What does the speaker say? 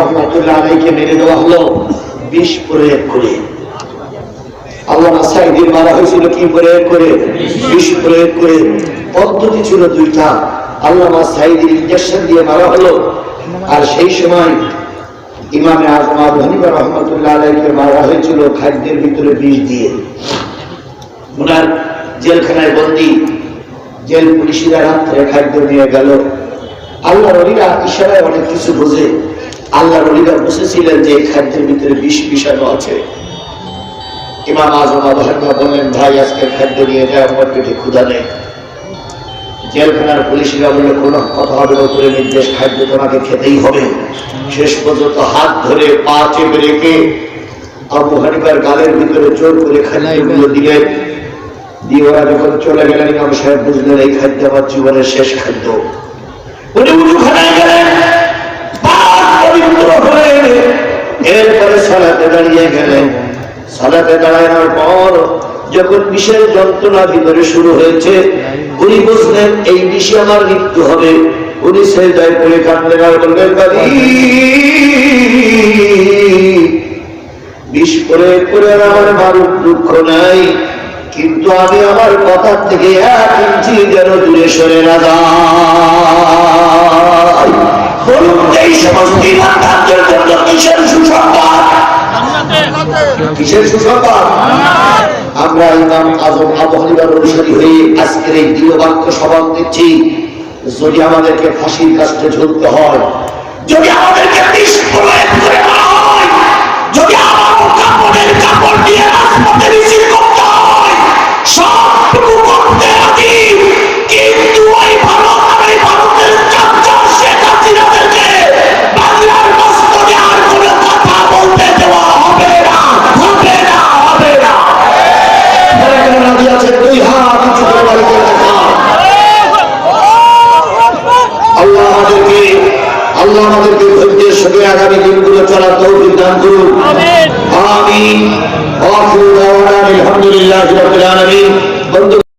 রহমাতুল্লাহ আলাইহিকে মেরে দেওয়া হলো বিষ প্রয়োগ করে। আল্লামা সাঈদীর মারা হয়েছিল কি প্রয়োগ করে? বিষ প্রয়োগ করে। পদ্ধতি ছিল দুইটা, আল্লামা সাঈদীর ইনজেকশন দিয়ে মারা হলো, আর সেই সময় ইমামে আজম আবু হানিফা রহমাতুল্লাহ আলাইহিকে মারা হয়েছিল খাদ্যের ভিতরে বিষ দিয়ে। ওনার জেলখানায় বন্দী, জেল পুলিশরা রাত্রে খাদ্য নিয়ে গেল। আল্লাহর ওলিরা ইশারায় অনেক কিছু বোঝে। আল্লাহর ওলিরা বুঝেছিলেন যে এই খাদ্যের ভিতরে বিষ মিশানো আছে। ইমাম আজম আবু হানিফা বললেন, ভাই আজকে খাদ্য নিয়ে যায়, আমার পেটে ক্ষুধা নেই। জেলখানার পুলিশরা বলল, কোনো কথা হবে না, উপরে নির্দেশ, খাদ্য তোমাকে খেতেই হবে। শেষ পর্যন্ত হাত ধরে পা চেপে রেখে আবু হানিফার গালের ভিতরে জোর করে খাদ্যগুলো দিলেন। দিয়ে ওরা যখন চলে গেলেন, ইমাম সাহেব বুঝলেন এই খাদ্য আমার জীবনের শেষ খাদ্য। উনি উজুখানায় গেলেন, পবিত্র হয়ে এরপরে সালাতে দাঁড়িয়ে গেলেন। সালাতে দাঁড়ানোর পর যখন বিষের যন্ত্রণা ভিতরে শুরু হয়েছে, উনি বুঝলেন এই বিষে আমার মৃত্যু হবে। উনি সেজদায় পড়ে কাঁদলেন আর বললেন, বিষ প্রয়োগ করে আমার মারুক দুঃখ নাই, কিন্তু আমি আমার কথা থেকে 1 ইঞ্চি যেন দূরে সরে না যাই। বলুন এই সমস্ত ইমানদারদের জন্য কিসের সুসংবাদ? কিসের সুসংবাদ? আমরা ইমাম আজম আবু হানিফার অনুসারী হয়ে আজকের এই দৃঢ় বাক্য শপথ দিচ্ছি, যদি আমাদেরকে ফাঁসির কাস্টে ঝুলতে হয়, যদি আমাদেরকে বিষ প্রয়োগ করে মারা হয়, যদি আমার কাপড়ের কাপড় দিয়ে রাজপথে মিছিল করতে হয়, সবটুকু করতে রাজি। কিন্তু ওই ভারত আর এই ভারতের চাচা শেখ হাসিনাদেরকে বাংলার মস্তকে আর কোনো কথা বলতে দেওয়া হবে না, হবে না, হবে না। রাজি আছে? 2 হাত উঁচু করে বাড়িতে রাখা। আল্লাহ আমাদেরকে ধৈর্যের সঙ্গে আগামী দিনগুলো চলার তৌফিক দান করুন। আমিন। আখিরু দাওয়ানা আলহামদুলিল্লাহি রাব্বিল আলামিন।